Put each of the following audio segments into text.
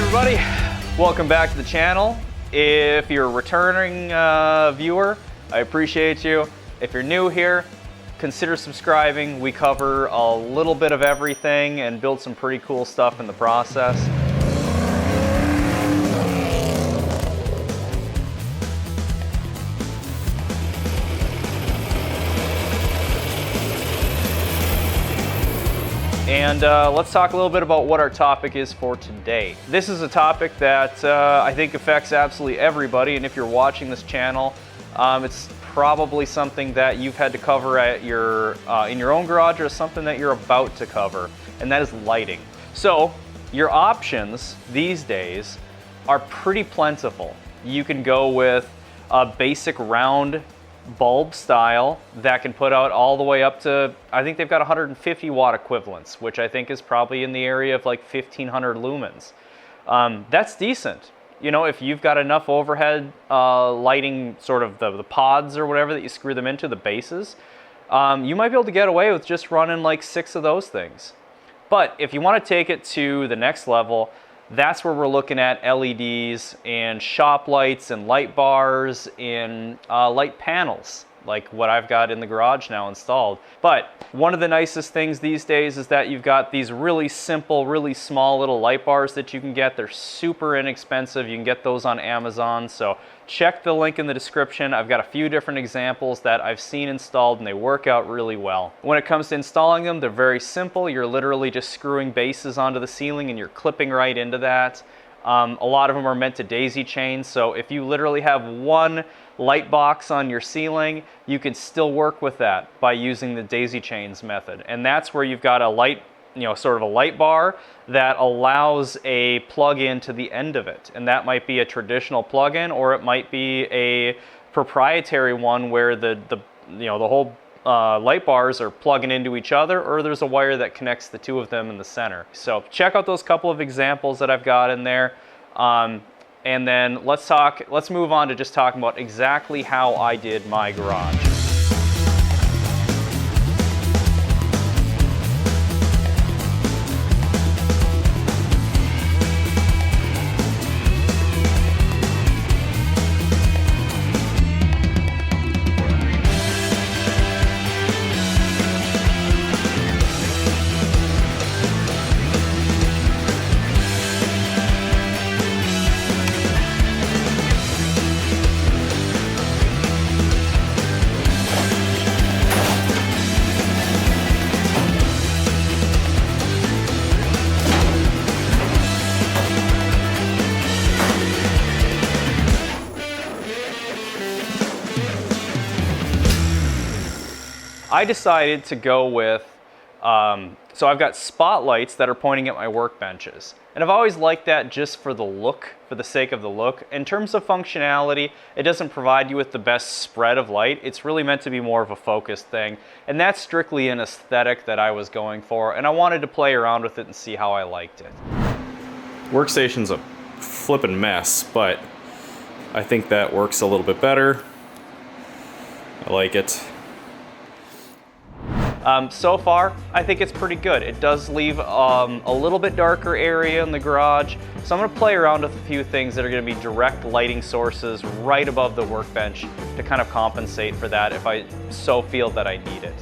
everybody, welcome back to the channel. If you're a returning viewer, I appreciate you. If you're new here, consider subscribing. We cover a little bit of everything and build some pretty cool stuff in the process. And let's talk a little bit about what our topic is for today. This is a topic that I think affects absolutely everybody, and if you're watching this channel, it's probably something that you've had to cover at your in your own garage, or something that you're about to cover, and that is lighting. So your options these days are pretty plentiful. You can go with a basic round bulb style that can put out all the way up to, I think they've got 150 watt equivalents, which I think is probably in the area of like 1500 lumens. That's decent. You know, if you've got enough overhead lighting, sort of the pods or whatever that you screw them into, the bases, you might be able to get away with just running like 6 of those things. But if you want to take it to the next level, that's where we're looking at LEDs and shop lights and light bars and light panels, like what I've got in the garage now installed. But one of the nicest things these days is that you've got these really simple, really small little light bars that you can get. They're super inexpensive. You can get those on Amazon. So check the link in the description. I've got a few different examples that I've seen installed, and they work out really well. When it comes to installing them, they're very simple. You're literally just screwing bases onto the ceiling and you're clipping right into that. A lot of them are meant to daisy chain, so if you literally have one light box on your ceiling, you can still work with that by using the daisy chains method. And that's where you've got a light, you know, sort of a light bar that allows a plug-in to the end of it. And that might be a traditional plug-in, or it might be a proprietary one where the whole light bars are plugging into each other, or there's a wire that connects the two of them in the center. So check out those couple of examples that I've got in there. And then let's move on to just talking about exactly how I did my garage. I decided to go with, so I've got spotlights that are pointing at my workbenches. And I've always liked that just for the look, for the sake of the look. In terms of functionality, it doesn't provide you with the best spread of light. It's really meant to be more of a focused thing. And that's strictly an aesthetic that I was going for. And I wanted to play around with it and see how I liked it. Workstation's a flippin' mess, but I think that works a little bit better. I like it. So far, I think it's pretty good. It does leave a little bit darker area in the garage. So I'm going to play around with a few things that are going to be direct lighting sources right above the workbench to kind of compensate for that if I so feel that I need it.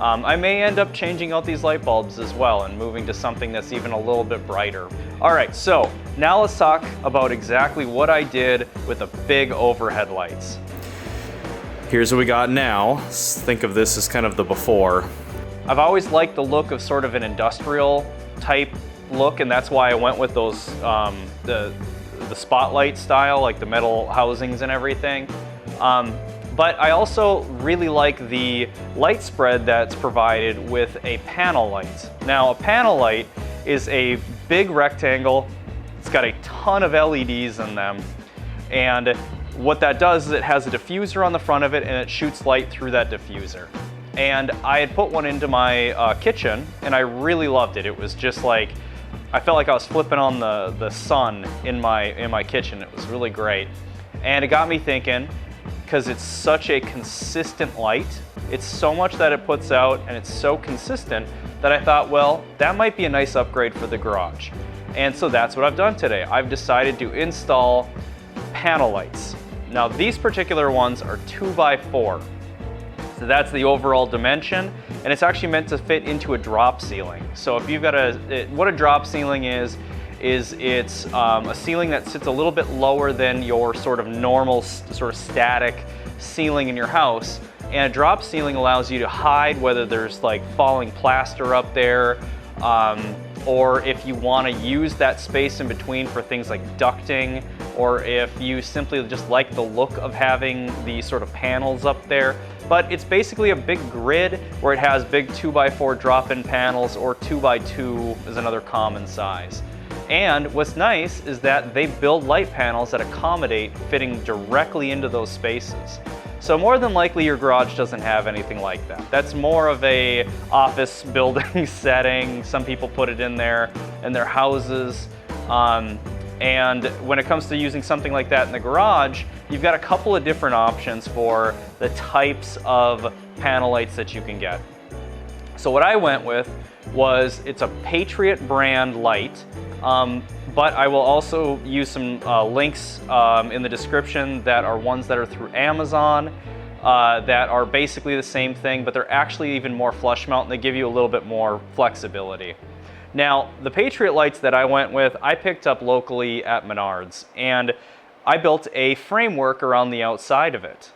I may end up changing out these light bulbs as well and moving to something that's even a little bit brighter. All right, so now let's talk about exactly what I did with the big overhead lights. Here's what we got now. Think of this as kind of the before. I've always liked the look of sort of an industrial type look, and that's why I went with those, the spotlight style, like the metal housings and everything. But I also really like the light spread that's provided with a panel light. Now, a panel light is a big rectangle. It's got a ton of LEDs in them, and what that does is it has a diffuser on the front of it, and it shoots light through that diffuser. And I had put one into my kitchen, and I really loved it. It was just like, I felt like I was flipping on the sun in my kitchen. It was really great. And it got me thinking, because it's such a consistent light, it's so much that it puts out, and it's so consistent that I thought, well, that might be a nice upgrade for the garage. And so that's what I've done today. I've decided to install panel lights. Now these particular ones are 2x4. So that's the overall dimension, and it's actually meant to fit into a drop ceiling. So if you've got what a drop ceiling is it's a ceiling that sits a little bit lower than your sort of normal sort of static ceiling in your house. And a drop ceiling allows you to hide whether there's like falling plaster up there, or if you want to use that space in between for things like ducting, or if you simply just like the look of having the sort of panels up there. But it's basically a big grid where it has big 2x4 drop-in panels, or 2x2 is another common size. And what's nice is that they build light panels that accommodate fitting directly into those spaces. So more than likely your garage doesn't have anything like that. That's more of a office building setting. Some people put it in their houses. And when it comes to using something like that in the garage, you've got a couple of different options for the types of panel lights that you can get. So what I went with was, it's a Patriot brand light, but I will also use some links in the description that are ones that are through Amazon that are basically the same thing, but they're actually even more flush mount and they give you a little bit more flexibility. Now, the Patriot lights that I went with, I picked up locally at Menards, and I built a framework around the outside of it.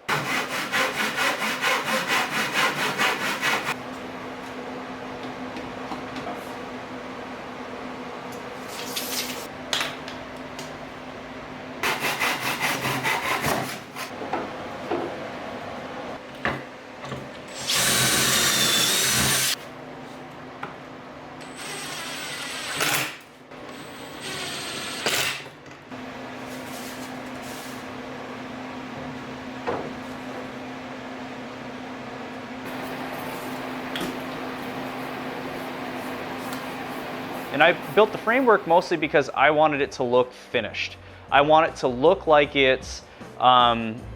And I built the framework mostly because I wanted it to look finished. I want it to look like it's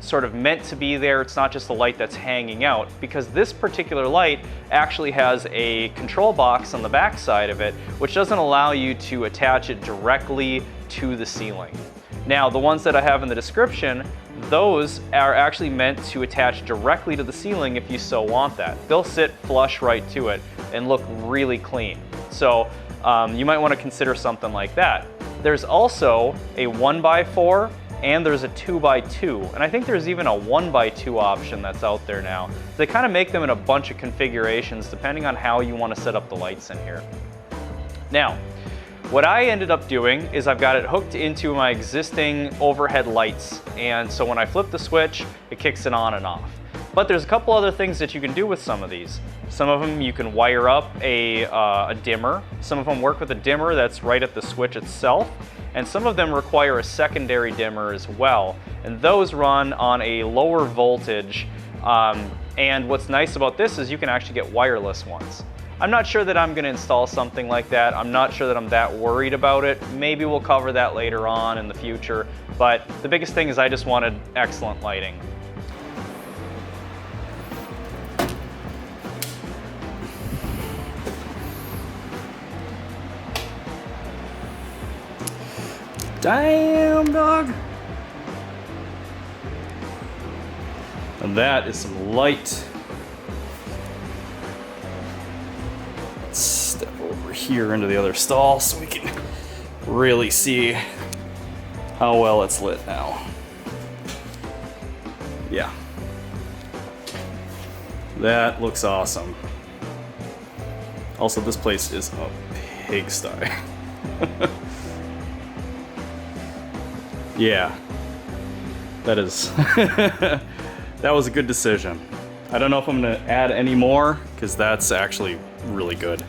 sort of meant to be there. It's not just a light that's hanging out, because this particular light actually has a control box on the back side of it, which doesn't allow you to attach it directly to the ceiling. Now, the ones that I have in the description, those are actually meant to attach directly to the ceiling if you so want that. They'll sit flush right to it and look really clean. So you might want to consider something like that. There's also a 1x4 and there's a 2x2, and I think there's even a 1x2 option that's out there now. They kind of make them in a bunch of configurations depending on how you want to set up the lights in here. Now, what I ended up doing is I've got it hooked into my existing overhead lights, and so when I flip the switch, it kicks it on and off. But there's a couple other things that you can do with some of these. Some of them you can wire up a dimmer. Some of them work with a dimmer that's right at the switch itself. And some of them require a secondary dimmer as well. And those run on a lower voltage. And what's nice about this is you can actually get wireless ones. I'm not sure that I'm going to install something like that. I'm not sure that I'm that worried about it. Maybe we'll cover that later on in the future. But the biggest thing is I just wanted excellent lighting. Damn, dog. And that is some light. Let's step over here into the other stall so we can really see how well it's lit now. Yeah. That looks awesome. Also, this place is a pigsty. Yeah, that is, that was a good decision. I don't know if I'm gonna add any more, because that's actually really good.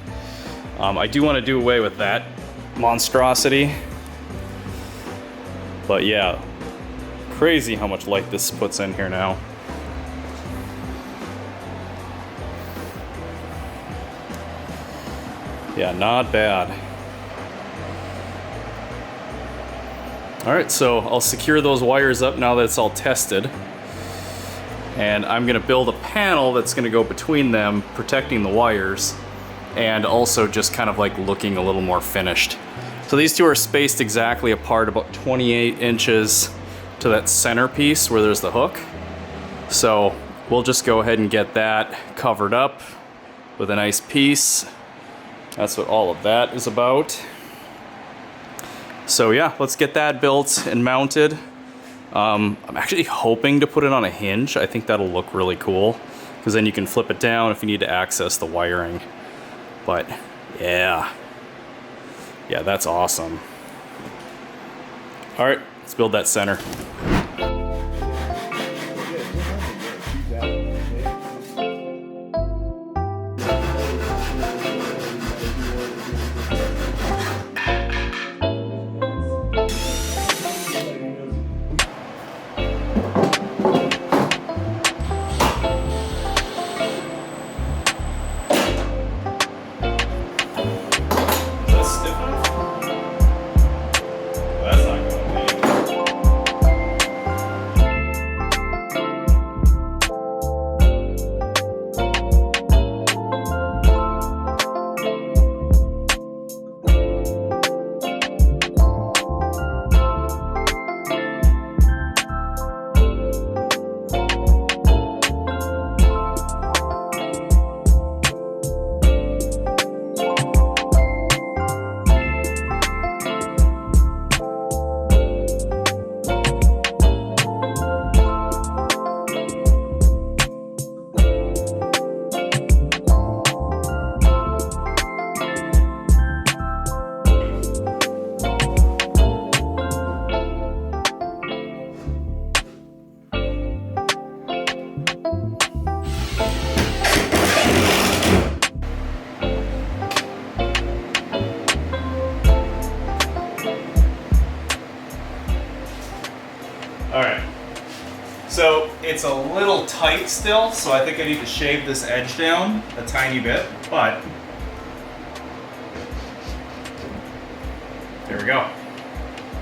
I do want to do away with that monstrosity, but yeah, crazy how much light this puts in here now. Yeah, not bad. All right, so I'll secure those wires up now that it's all tested. And I'm gonna build a panel that's gonna go between them, protecting the wires, and also just kind of like looking a little more finished. So these two are spaced exactly apart, about 28 inches to that center piece where there's the hook. So we'll just go ahead and get that covered up with a nice piece. That's what all of that is about. So yeah, let's get that built and mounted. I'm actually hoping to put it on a hinge. I think that'll look really cool, because then you can flip it down if you need to access the wiring. But yeah, that's awesome. All right, let's build that center. So it's a little tight still, so I think I need to shave this edge down a tiny bit, but there we go.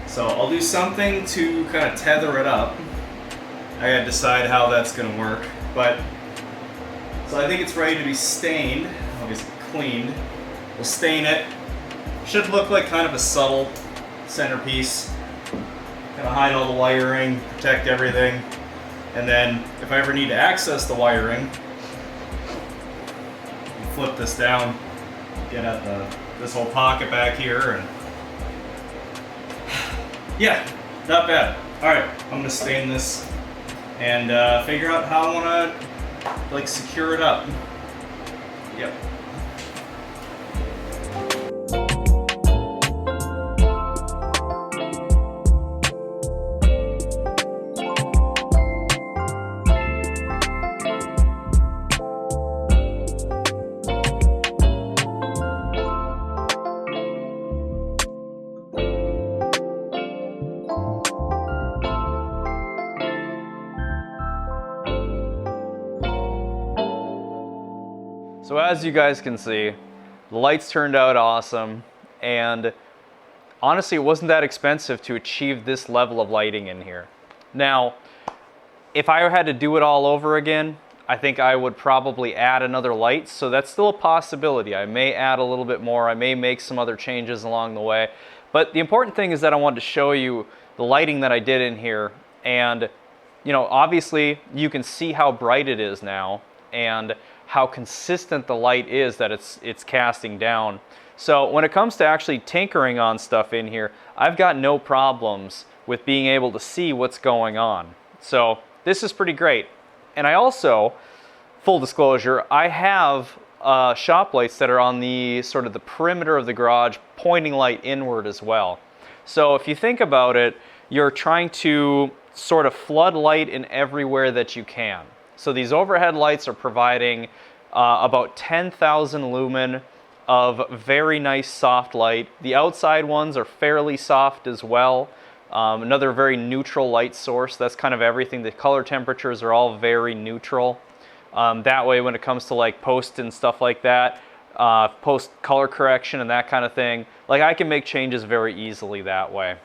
So I'll do something to kind of tether it up. I gotta decide how that's gonna work, but so I think it's ready to be stained, obviously cleaned. We'll stain it. Should look like kind of a subtle centerpiece. Kind of hide all the wiring, protect everything. And then if I ever need to access the wiring, flip this down, get at this whole pocket back here, and yeah, not bad. All right, I'm gonna stain this and figure out how I wanna like secure it up. Yep. So as you guys can see, the lights turned out awesome, and honestly it wasn't that expensive to achieve this level of lighting in here. Now, if I had to do it all over again, I think I would probably add another light, so that's still a possibility. I may add a little bit more, I may make some other changes along the way, but the important thing is that I wanted to show you the lighting that I did in here, and you know, obviously you can see how bright it is now, and how consistent the light is that it's casting down. So when it comes to actually tinkering on stuff in here, I've got no problems with being able to see what's going on. So this is pretty great. And I also, full disclosure, I have shop lights that are on the sort of the perimeter of the garage, pointing light inward as well. So if you think about it, you're trying to sort of flood light in everywhere that you can. So these overhead lights are providing about 10,000 lumen of very nice soft light. The outside ones are fairly soft as well. Another very neutral light source. That's kind of everything. The color temperatures are all very neutral. That way when it comes to like post and stuff like that, post color correction and that kind of thing, like I can make changes very easily that way.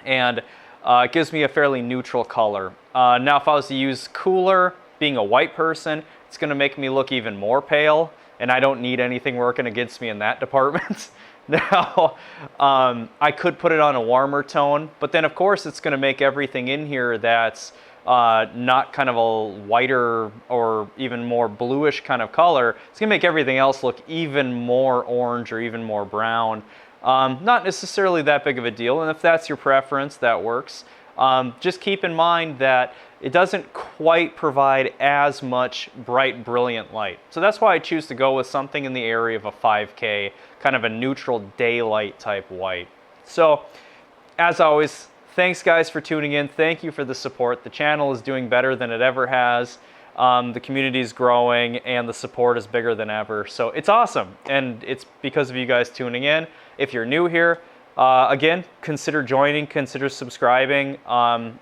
And it gives me a fairly neutral color. Now if I was to use cooler, being a white person, it's going to make me look even more pale, and I don't need anything working against me in that department. Now, I could put it on a warmer tone, but then of course it's going to make everything in here that's not kind of a whiter or even more bluish kind of color. It's going to make everything else look even more orange or even more brown. Not necessarily that big of a deal, and if that's your preference, that works. Just keep in mind that it doesn't quite provide as much bright, brilliant light. So that's why I choose to go with something in the area of a 5K, kind of a neutral daylight type white. So, as always, thanks guys for tuning in. Thank you for the support. The channel is doing better than it ever has. The community is growing and the support is bigger than ever. So it's awesome, and it's because of you guys tuning in. If you're new here, again, consider joining, consider subscribing.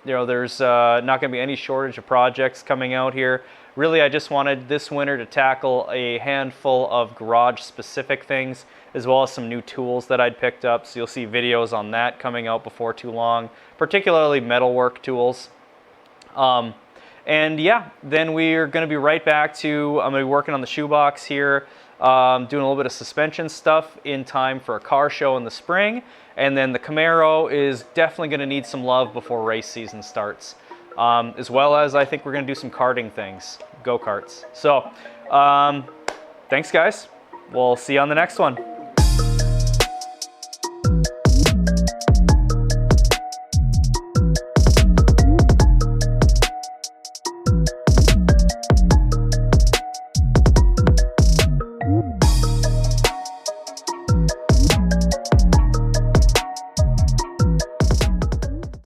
There's not going to be any shortage of projects coming out here. Really, I just wanted this winter to tackle a handful of garage-specific things, as well as some new tools that I'd picked up. So you'll see videos on that coming out before too long, particularly metalwork tools. And yeah, then we're going to be right back to, I'm going to be working on the shoebox here, doing a little bit of suspension stuff in time for a car show in the spring. And then the Camaro is definitely going to need some love before race season starts. As well as I think we're going to do some karting things, go-karts. So, thanks guys. We'll see you on the next one.